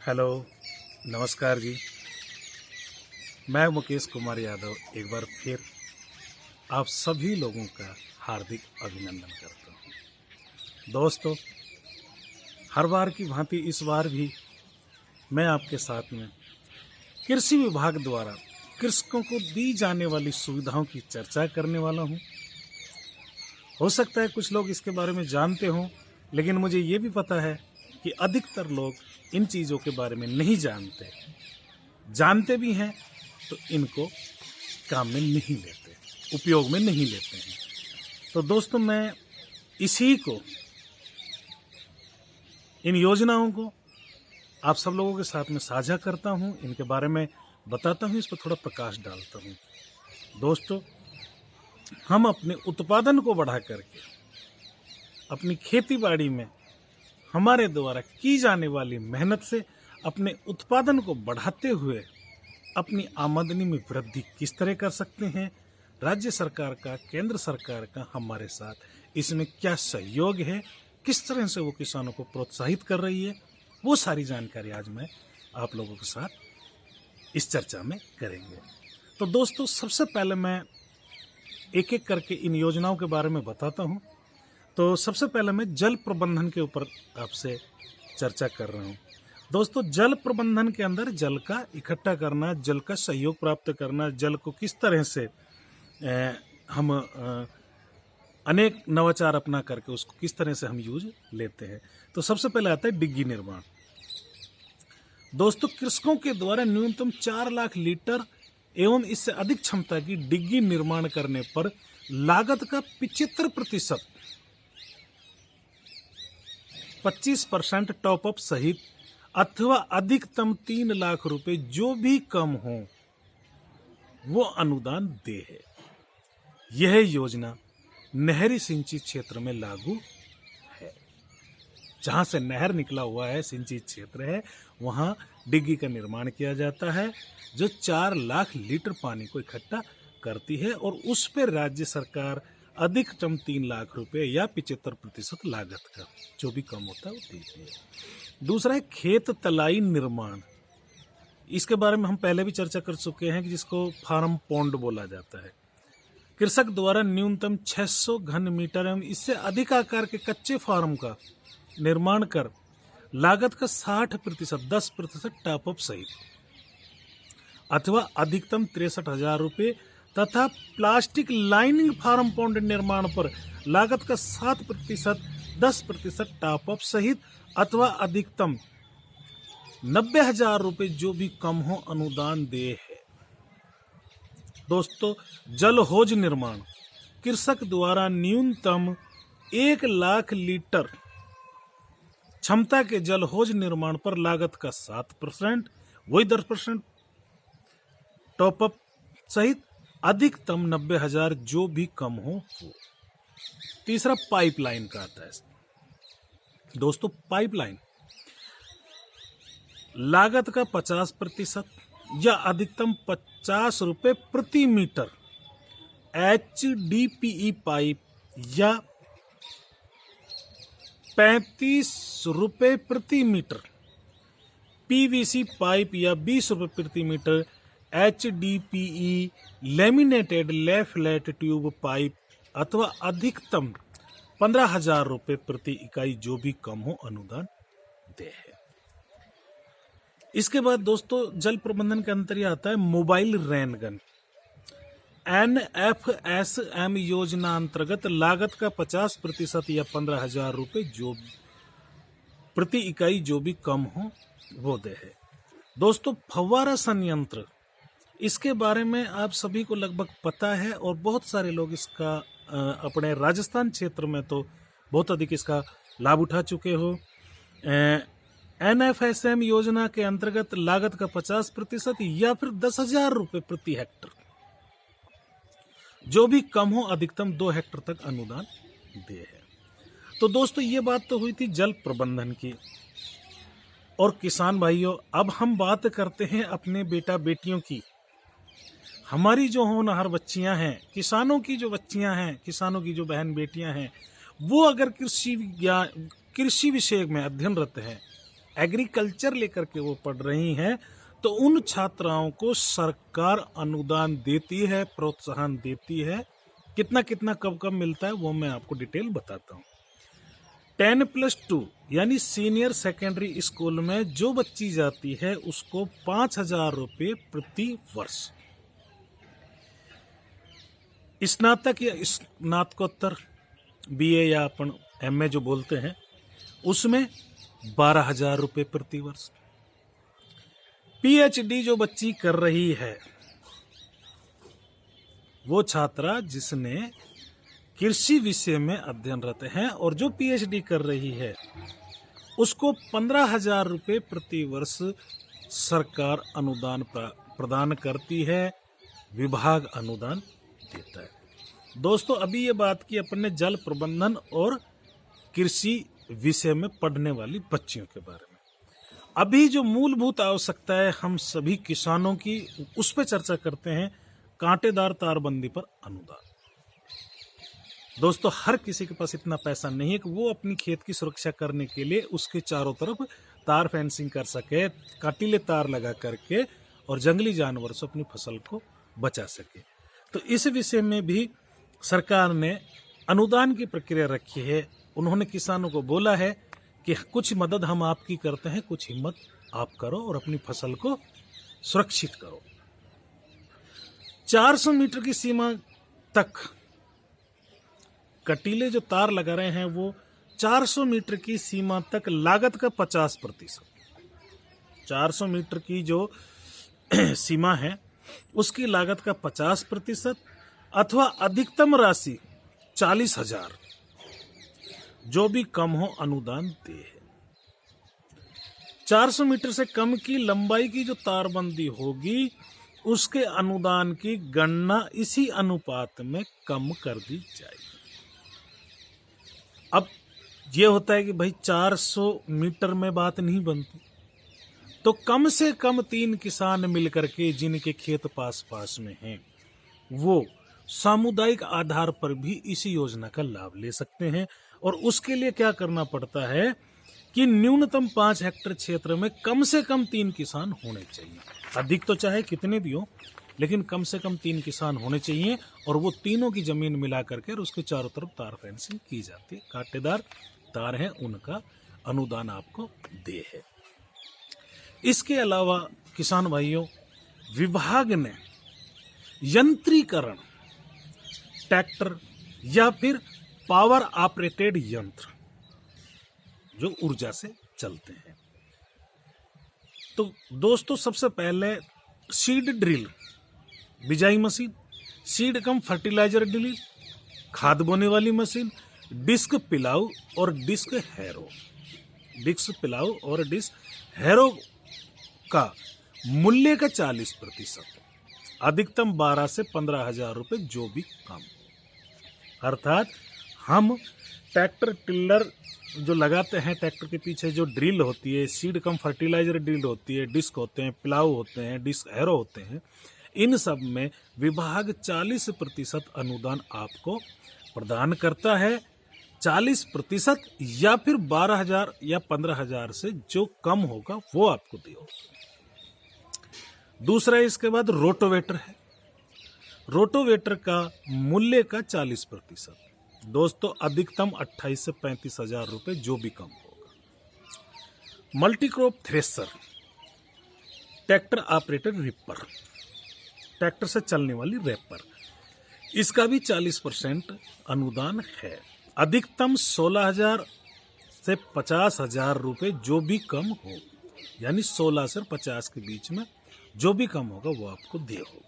Hello, नमस्कार जी। मैं मुकेश कुमार यादव एक बार फिर आप सभी लोगों का हार्दिक अभिनंदन करता हूँ। दोस्तों, हर बार की भांति इस बार भी मैं आपके साथ में कृषि विभाग द्वारा कृषकों को दी जाने वाली सुविधाओं की चर्चा करने वाला हूँ। हो सकता है कुछ लोग इसके बारे में जानते हों, लेकिन मुझे ये भी पता है कि अधिकतर लोग इन चीज़ों के बारे में नहीं जानते। जानते भी हैं तो इनको काम में नहीं लेते, उपयोग में नहीं लेते हैं। तो दोस्तों, मैं इसी को, इन योजनाओं को आप सब लोगों के साथ में साझा करता हूँ, इनके बारे में बताता हूँ, इस पर थोड़ा प्रकाश डालता हूँ। दोस्तों, हम अपने उत्पादन को बढ़ा करके अपनी खेती बाड़ी में हमारे द्वारा की जाने वाली मेहनत से अपने उत्पादन को बढ़ाते हुए अपनी आमदनी में वृद्धि किस तरह कर सकते हैं, राज्य सरकार का, केंद्र सरकार का हमारे साथ इसमें क्या सहयोग है, किस तरह से वो किसानों को प्रोत्साहित कर रही है, वो सारी जानकारी आज मैं आप लोगों के साथ इस चर्चा में करेंगे। तो दोस्तों, सबसे पहले मैं एक एक करके इन योजनाओं के बारे में बताता हूँ। तो सबसे पहले मैं जल प्रबंधन के ऊपर आपसे चर्चा कर रहा हूँ। दोस्तों, जल प्रबंधन के अंदर जल का इकट्ठा करना, जल का सहयोग प्राप्त करना, जल को किस तरह से हम अनेक नवाचार अपना करके उसको किस तरह से हम यूज लेते हैं। तो सबसे पहले आता है डिग्गी निर्माण। दोस्तों, कृषकों के द्वारा न्यूनतम 4 लाख लीटर एवं इससे अधिक क्षमता की डिग्गी निर्माण करने पर लागत का 75% 25% टॉपअप सहित अथवा अधिकतम 3 लाख रुपए जो भी कम हो वो अनुदान दे है। यह योजना नहरी सिंचित क्षेत्र में लागू है। जहां से नहर निकला हुआ है, सिंचित क्षेत्र है, वहां डिग्गी का निर्माण किया जाता है जो 4 लाख लीटर पानी को इकट्ठा करती है और उस पर राज्य सरकार अधिकतम 3 लाख रुपए या 75% लागत का जो भी कम होता है वो देती है। दूसरा है खेत तलाई निर्माण। इसके बारे में हम पहले भी चर्चा कर चुके हैं कि जिसको फार्म पॉन्ड बोला जाता है। कृषक द्वारा न्यूनतम 600 घन मीटर एवं इससे अधिक आकार के कच्चे फार्म का निर्माण कर लागत का 60% 10% टॉपअप सहित अथवा अधिकतम 63,000 रुपये तथा प्लास्टिक लाइनिंग फार्म पॉन्ड निर्माण पर लागत का 7% 10% टॉपअप सहित अथवा अधिकतम 90,000 रुपये जो भी कम हो अनुदान दे है। दोस्तों, जलहौज निर्माण। कृषक द्वारा न्यूनतम 1 लाख लीटर क्षमता के जलहौज निर्माण पर लागत का 7% वही 10% टॉपअप सहित अधिकतम 90,000 जो भी कम हो वो। तीसरा पाइपलाइन का आता है। दोस्तों, पाइपलाइन लागत का 50% या अधिकतम 50 रुपए प्रति मीटर HDPE पाइप या 35 रुपए प्रति मीटर PVC पाइप या 20 रुपए प्रति मीटर HDPE लेमिनेटेड ले फ्लैट ट्यूब पाइप अथवा अधिकतम 15,000 रुपए प्रति इकाई जो भी कम हो अनुदान दे है। इसके बाद दोस्तों, जल प्रबंधन के अंतर आता है मोबाइल रेन गन। NFSM योजना अंतर्गत लागत का 50% या 15,000 रुपए जो प्रति इकाई जो भी कम हो वो दे है। दोस्तों, फव्वारा संयंत्र, इसके बारे में आप सभी को लगभग पता है और बहुत सारे लोग इसका अपने राजस्थान क्षेत्र में तो बहुत अधिक इसका लाभ उठा चुके हो। NFSM योजना के अंतर्गत लागत का 50% या फिर 10,000 रुपए प्रति हेक्टर जो भी कम हो अधिकतम 2 हेक्टर तक अनुदान दे है। तो दोस्तों, ये बात तो हुई थी जल प्रबंधन की। और किसान भाइयों, अब हम बात करते हैं अपने बेटा बेटियों की। हमारी जो होनहार बच्चियां हैं, किसानों की जो बच्चियां हैं, किसानों की जो बहन बेटियां हैं, वो अगर कृषि विषय में अध्ययनरत हैं, एग्रीकल्चर लेकर के वो पढ़ रही हैं, तो उन छात्राओं को सरकार अनुदान देती है, प्रोत्साहन देती है। कितना कितना कब कब मिलता है वो मैं आपको डिटेल बताता हूँ। 10+2 यानी सीनियर सेकेंडरी स्कूल में जो बच्ची जाती है उसको 5,000 रुपये प्रति वर्ष। स्नातक या स्नातकोत्तर BA या अपन MA जो बोलते हैं उसमें 12,000 रुपये प्रति वर्ष। PhD जो बच्ची कर रही है, वो छात्रा जिसने कृषि विषय में अध्ययनरत है और जो PhD कर रही है उसको 15,000 रुपये प्रति वर्ष सरकार अनुदान प्रदान करती है, विभाग अनुदान देता है। दोस्तों, अभी ये बात की अपन ने जल प्रबंधन और कृषि विषय में पढ़ने वाली बच्चियों के बारे में। अभी जो मूलभूत आवश्यकता है हम सभी किसानों की, उस पर चर्चा करते हैं। कांटेदार तारबंदी पर अनुदान। दोस्तों, हर किसी के पास इतना पैसा नहीं है कि वो अपनी खेत की सुरक्षा करने के लिए उसके चारों तरफ तार फेंसिंग कर सके, कांटीले तार लगा करके और जंगली जानवर से अपनी फसल को बचा सके। तो इस विषय में भी सरकार ने अनुदान की प्रक्रिया रखी है। उन्होंने किसानों को बोला है कि कुछ मदद हम आपकी करते हैं, कुछ हिम्मत आप करो और अपनी फसल को सुरक्षित करो। 400 मीटर की सीमा तक कटीले जो तार लगा रहे हैं वो 400 मीटर की सीमा तक लागत का 50%। 400 मीटर की जो सीमा है उसकी लागत का 50% अथवा अधिकतम राशि 40,000 जो भी कम हो अनुदान दे है। 400 मीटर से कम की लंबाई की जो तारबंदी होगी उसके अनुदान की गणना इसी अनुपात में कम कर दी जाएगी। अब ये होता है कि भाई 400 मीटर में बात नहीं बनती, तो कम से कम 3 किसान मिलकर के जिनके खेत पास पास में हैं वो सामुदायिक आधार पर भी इसी योजना का लाभ ले सकते हैं। और उसके लिए क्या करना पड़ता है कि न्यूनतम 5 हेक्टेयर क्षेत्र में कम से कम 3 किसान होने चाहिए। अधिक तो चाहे कितने भी हो, लेकिन कम से कम 3 किसान होने चाहिए और वो तीनों की जमीन मिला करके और उसके चारों तरफ तार फेंसिंग की जाती है। कांटेदार तार हैं उनका अनुदान आपको दे है। इसके अलावा किसान भाइयों, विभाग ने यंत्रीकरण, ट्रैक्टर या फिर पावर ऑपरेटेड यंत्र जो ऊर्जा से चलते हैं, तो दोस्तों सबसे पहले सीड ड्रिल बिजाई machine, seed cum fertilizer drill, खाद बोने वाली मशीन, डिस्क पिलाऊ और डिस्क हैरो। डिस्क पिलाऊ और डिस्क हैरो का मूल्य का 40%, अधिकतम 12 से 15,000 रुपये जो भी कम। अर्थात हम ट्रैक्टर टिल्लर जो लगाते हैं, ट्रैक्टर के पीछे जो ड्रिल होती है, सीड कम फर्टिलाइजर ड्रिल होती है, डिस्क होते हैं, पिलाऊ होते हैं, डिस्क हैरो होते हैं, इन सब में विभाग 40% अनुदान आपको प्रदान करता है। 40% या फिर 12,000 या 15,000 से जो कम होगा वो आपको दिया होगा। दूसरा इसके बाद रोटोवेटर है। रोटोवेटर का मूल्य का 40%, दोस्तों अधिकतम 28 से 35,000 रुपये जो भी कम होगा। Multicrop thresher, tractor operated ripper, tractor से चलने वाली रैपर, इसका भी 40% अनुदान है। अधिकतम 16,000 से 50,000 रुपये जो भी कम हो, यानी 16 से 50 के बीच में जो भी कम होगा वो आपको दिया होगा।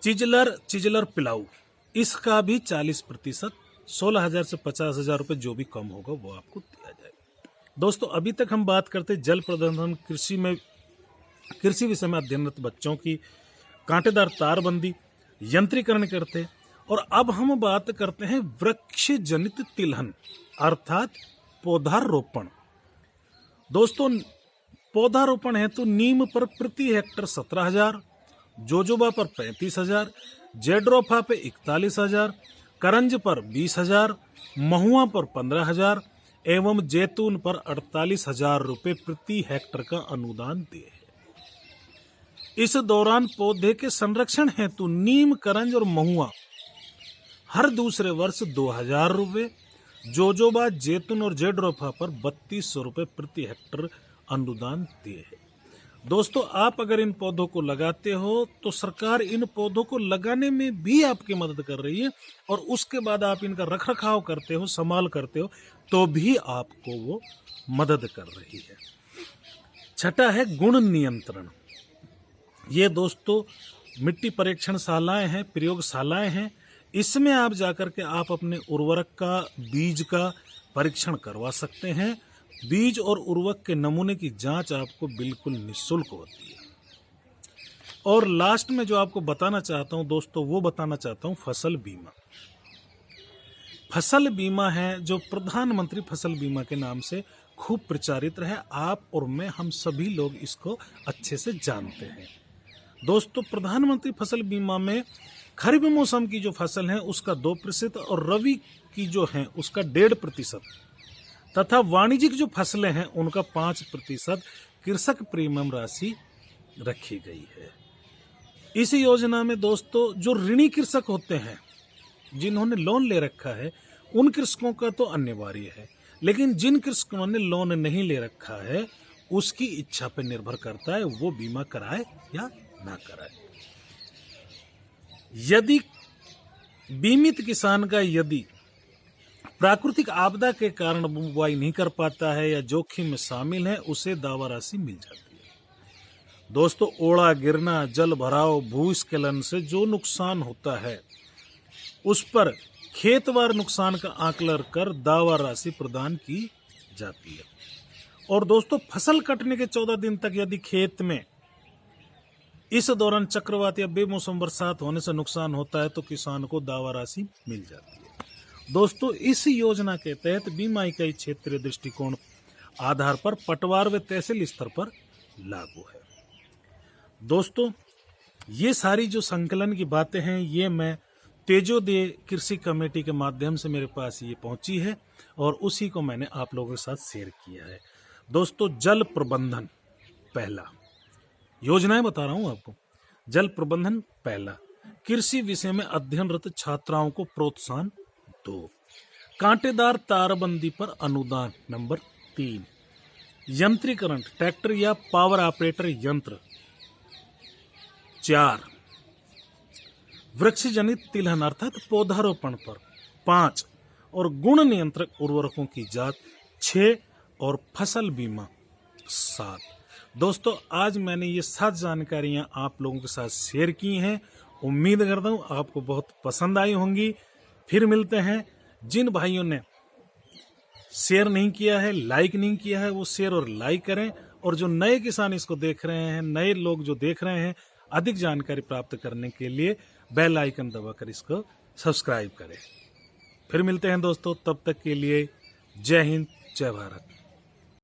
चिजलर पिलाऊ, इसका भी 40%, 16,000 से 50,000 रुपये जो भी कम होगा वो आपको दिया जाएगा। दोस्तों, अभी तक हम बात करते जल प्रबंधन कृषि विषय में अध्ययनरत बच्चों की, कांटेदार तारबंदी, यंत्रीकरण करते, और अब हम बात करते हैं वृक्ष जनित तिलहन अर्थात पौधारोपण। दोस्तों, पौधारोपण है तो नीम पर प्रति हेक्टर 17,000, जोजोबा पर 35,000, जेड्रोफा पे 41,000, करंज पर 20,000, महुआ पर 15,000, एवं जैतून पर 48,000 रुपए प्रति हेक्टर का अनुदान दिए है। इस दौरान पौधे के संरक्षण हेतु नीम, करंज और महुआ हर दूसरे वर्ष 2,000 रुपए, जोजोबा, जैतून और जेड्रोफा पर 3,200 रुपए प्रति हेक्टर अनुदान दिए है। दोस्तों, आप अगर इन पौधों को लगाते हो तो सरकार इन पौधों को लगाने में भी आपकी मदद कर रही है, और उसके बाद आप इनका रखरखाव करते हो, संभाल करते हो, तो भी आपको वो मदद कर रही है। छठा है गुण नियंत्रण। ये दोस्तों मिट्टी परीक्षणशालाएं हैं, प्रयोगशालाएं हैं। इसमें आप जाकर के आप अपने उर्वरक का, बीज का परीक्षण करवा सकते हैं। बीज और उर्वरक के नमूने की जांच आपको बिल्कुल निःशुल्क होती है। और लास्ट में जो आपको बताना चाहता हूं दोस्तों, वो बताना चाहता हूं फसल बीमा। फसल बीमा है जो प्रधानमंत्री फसल बीमा के नाम से खूब प्रचारित है। आप और मैं, हम सभी लोग इसको अच्छे से जानते हैं। दोस्तों, प्रधानमंत्री फसल बीमा में खरीफ मौसम की जो फसल है उसका 2% और रबी की जो है उसका 1.5% तथा वाणिज्यिक जो फसलें हैं उनका 5% कृषक प्रीमियम राशि रखी गई है। इस योजना में दोस्तों जो ऋणी कृषक होते हैं, जिन्होंने लोन ले रखा है, उन कृषकों का तो अनिवार्य है, लेकिन जिन कृषकों ने लोन नहीं ले रखा है उसकी इच्छा पर निर्भर करता है वो बीमा कराए या ना कराए। यदि बीमित किसान का यदि प्राकृतिक आपदा के कारण बुवाई नहीं कर पाता है या जोखिम में शामिल है, उसे दावा राशि मिल जाती है। दोस्तों, ओला गिरना, जल भराव, भूस्खलन से जो नुकसान होता है उस पर खेतवार नुकसान का आकलन कर दावा राशि प्रदान की जाती है। और दोस्तों, फसल कटने के 14 दिन तक यदि खेत में इस दौरान चक्रवात या बेमौसम बरसात होने से नुकसान होता है तो किसान को दावा राशि मिल जाती है। दोस्तों, इस योजना के तहत बीमा इकाई क्षेत्रीय दृष्टिकोण आधार पर पटवार व तहसील स्तर पर लागू है। दोस्तों, ये सारी जो संकलन की बातें हैं ये मैं तेजोदय कृषि कमेटी के माध्यम से मेरे पास ये पहुंची है और उसी को मैंने आप लोगों के साथ शेयर किया है। दोस्तों, जल प्रबंधन पहला, योजनाएं बता रहा हूं आपको। जल प्रबंधन पहला, कृषि विषय में अध्ययनरत छात्राओं को प्रोत्साहन 2, कांटेदार तारबंदी पर अनुदान नंबर 3, यंत्रीकरण ट्रैक्टर या पावर ऑपरेटर यंत्र 4, वृक्ष जनित तिलहन अर्थात पौधारोपण पर 5 और गुण नियंत्रक उर्वरकों की जांच 6 और फसल बीमा 7। दोस्तों, आज मैंने ये 7 जानकारियां आप लोगों के साथ शेयर की हैं। उम्मीद करता हूं आपको बहुत पसंद आई होंगी। फिर मिलते हैं। जिन भाइयों ने शेयर नहीं किया है, लाइक नहीं किया है, वो शेयर और लाइक करें। और जो नए किसान इसको देख रहे हैं, नए लोग जो देख रहे हैं, अधिक जानकारी प्राप्त करने के लिए बेल आइकन दबाकर इसको सब्सक्राइब करें। फिर मिलते हैं दोस्तों, तब तक के लिए जय हिंद, जय भारत।